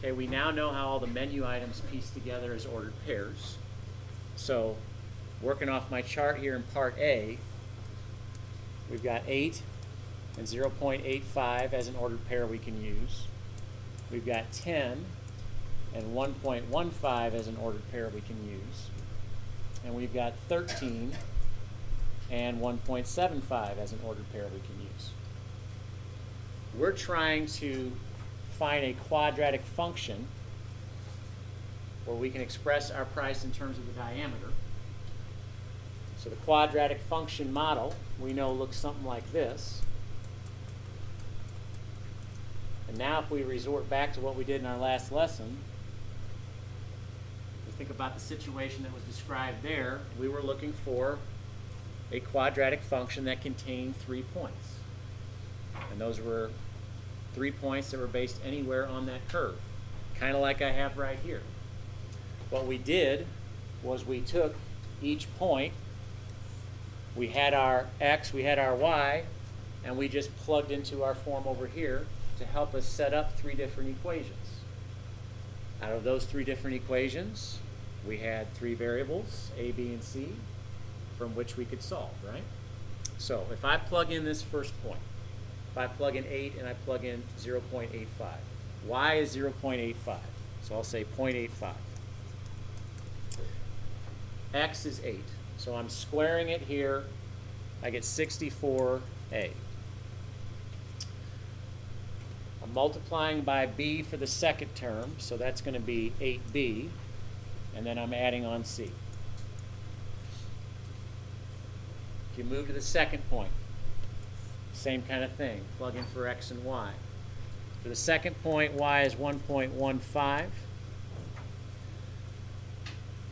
Okay, we now know how all the menu items piece together as ordered pairs. So, working off my chart here in part A, we've got 8 and 0.85 as an ordered pair we can use. We've got 10 and 1.15 as an ordered pair we can use. And we've got 13 and 1.75 as an ordered pair we can use. We're trying to find a quadratic function where we can express our price in terms of the diameter. So the quadratic function model we know looks something like this. And now if we resort back to what we did in our last lesson, we think about the situation that was described there. We were looking for a quadratic function that contained 3 points. And those were 3 points that were based anywhere on that curve, kind of like I have right here. What we did was we took each point, we had our x, we had our y, and we just plugged into our form over here to help us set up 3 different equations. Out of those 3 different equations, we had 3 variables, a, b, and c, from which we could solve, right? So if I plug in this first point, if I plug in 8 and I plug in 0.85, y is 0.85, so I'll say 0.85. X is 8, so I'm squaring it here. I get 64a. I'm multiplying by b for the second term, so that's going to be 8b, and then I'm adding on c. If you move to the second point, same kind of thing. Plug in for x and y. For the second point, y is 1.15.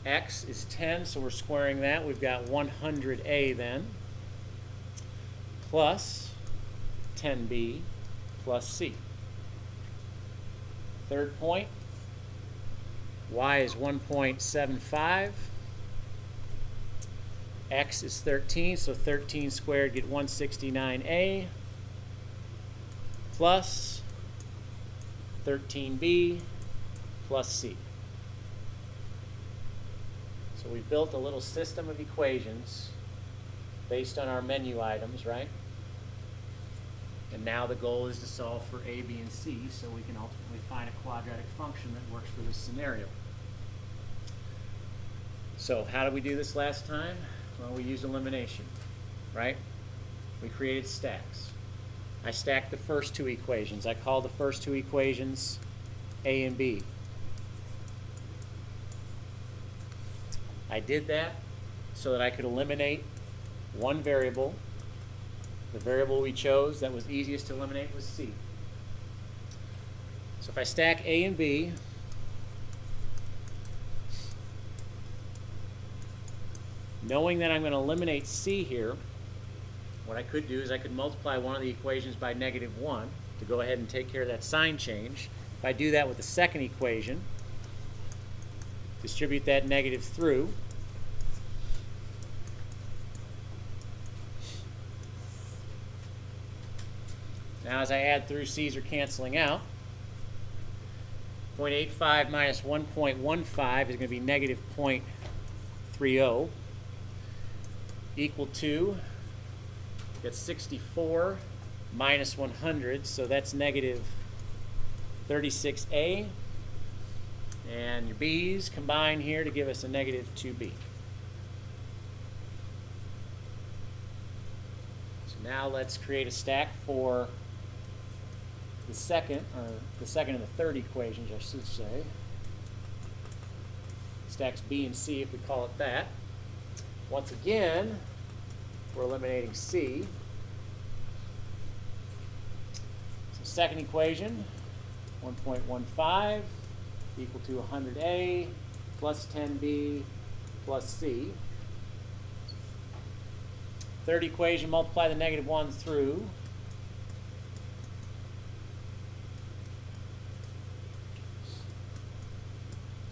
X is 10, so we're squaring that. We've got 100a then, plus 10b plus c. Third point, y is 1.75. X is 13, so 13 squared get 169a plus 13b plus c. So we built a little system of equations based on our menu items, right? And now the goal is to solve for a, b, and c so we can ultimately find a quadratic function that works for this scenario. So how did we do this last time? Well, we used elimination, right? We created stacks. I stacked the first 2 equations. I called the first 2 equations a and b. I did that so that I could eliminate one variable. The variable we chose that was easiest to eliminate was c. So if I stack a and b, knowing that I'm going to eliminate c here, what I could do is I could multiply one of the equations by -1 to go ahead and take care of that sign change. If I do that with the second equation, distribute that negative through, now as I add through, c's are canceling out. 0.85 minus 1.15 is going to be negative 0.30. Equal to, get 64 minus 100, so that's negative 36a. And your b's combine here to give us a negative 2b. So now let's create a stack for the second and the third equations, I should say. Stacks b and c, if we call it that. Once again, we're eliminating c. So second equation, 1.15 equal to 100a plus 10b plus c. Third equation, multiply the -1 through.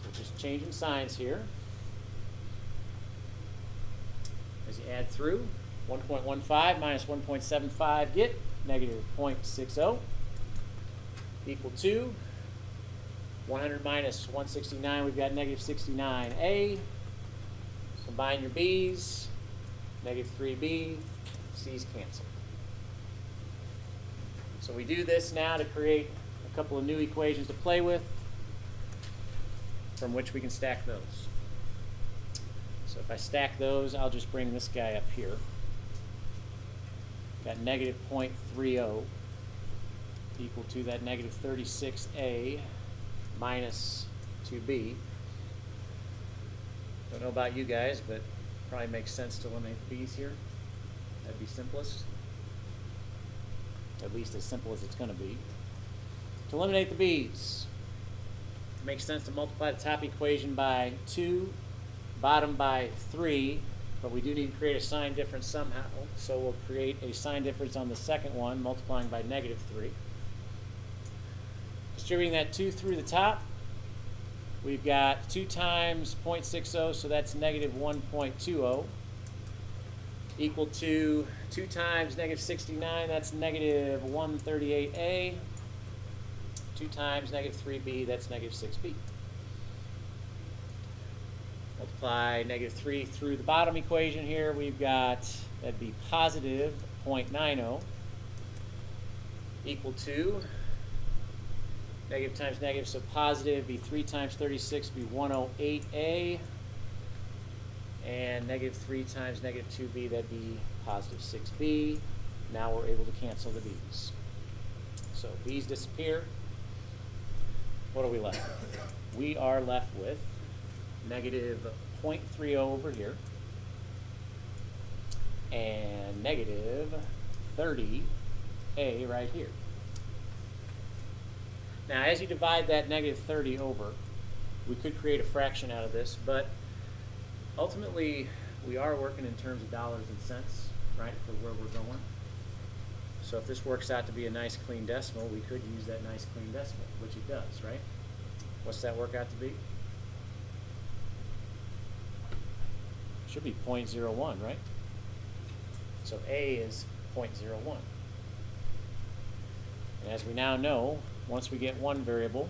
So just changing signs here. As you add through, 1.15 minus 1.75 get negative 0.60 equal to 100 minus 169, we've got negative 69a. Combine your b's, negative 3b, c's cancel. So we do this now to create a couple of new equations to play with, from which we can stack those. So if I stack those, I'll just bring this guy up here. Got negative 0.30 equal to that negative 36a minus 2b. Don't know about you guys, but probably makes sense to eliminate the b's here. That'd be simplest. At least as simple as it's going to be. To eliminate the b's, it makes sense to multiply the top equation by 2, bottom by 3, but we do need to create a sign difference somehow, so we'll create a sign difference on the second one, multiplying by negative 3. Distributing that 2 through the top, we've got 2 times 0.60, so that's negative 1.20, equal to 2 times negative 69, that's negative 138a, 2 times negative 3b, that's negative 6b. Multiply negative 3 through the bottom equation here, we've got, that'd be positive 0.90, equal to, negative times negative, so positive be 3 times 36 be 108a, and negative 3 times negative 2b, that'd be positive 6b. Now we're able to cancel the b's. So b's disappear. What are we left with? We are left with negative 0.30 over here and negative 30a right here. Now as you divide that negative 30 over, we could create a fraction out of this, but ultimately we are working in terms of dollars and cents, right, for where we're going. So if this works out to be a nice clean decimal, we could use that nice clean decimal, which it does, right? What's that work out to be? Should be 0.01, right? So A is 0.01. And as we now know, once we get one variable,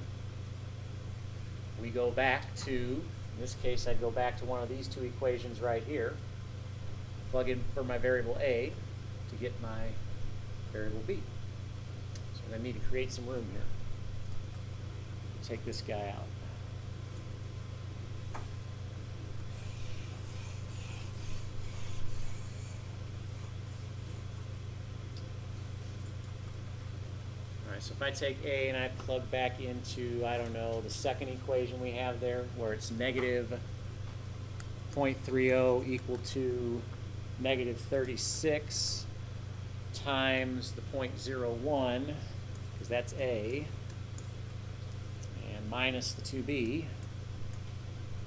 we go back to, in this case I'd go back to one of these two equations right here, plug in for my variable A to get my variable B. So I'm going to need to create some room here. Take this guy out. Alright, so if I take A and I plug back into, I don't know, the second equation we have there, where it's negative 0.30 equal to negative 36 times the 0.01, because that's A, and minus the 2B.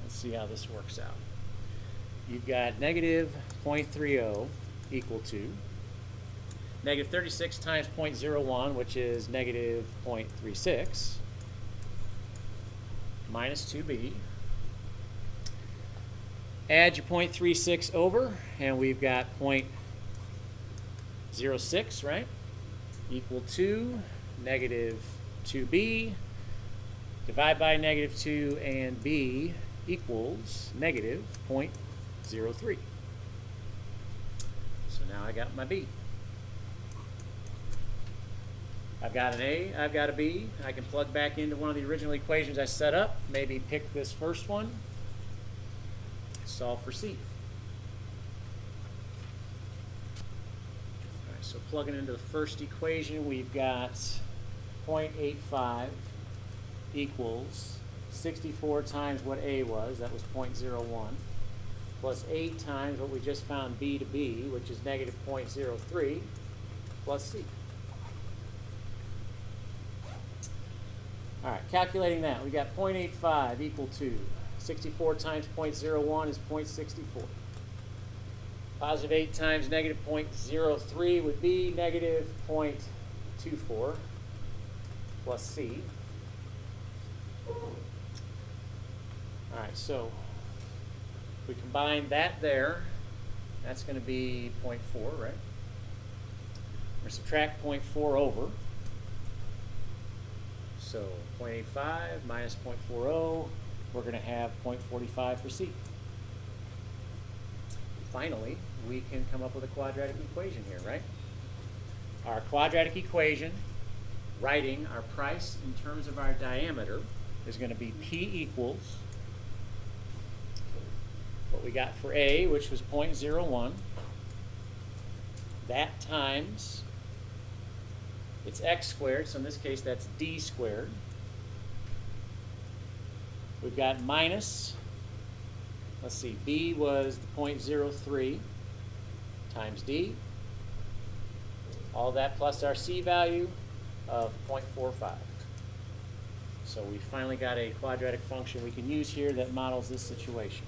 Let's see how this works out. You've got negative 0.30 equal to negative 36 times 0.01, which is negative 0.36, minus 2b. Add your 0.36 over, and we've got 0.06, right? Equal to negative 2b. Divide by negative 2, and b equals negative 0.03. So now I got my b. I've got an A, I've got a B. I can plug back into one of the original equations I set up, maybe pick this first one, solve for C. All right, so plugging into the first equation, we've got 0.85 equals 64 times what A was, that was 0.01, plus 8 times what we just found B to be, which is negative 0.03, plus C. All right, calculating that, we got 0.85 equal to 64 times 0.01 is 0.64. Positive 8 times negative 0.03 would be negative 0.24 plus C. All right, so if we combine that there, that's going to be 0.4, right? We're going to subtract 0.4 over. So 0.85 minus 0.40, we're going to have 0.45 for C. Finally, we can come up with a quadratic equation here, right? Our quadratic equation, writing our price in terms of our diameter, is going to be P equals what we got for A, which was 0.01. That times, it's x squared, so in this case that's d squared. We've got minus, let's see, B was 0.03 times D. All that plus our C value of 0.45. So we finally got a quadratic function we can use here that models this situation.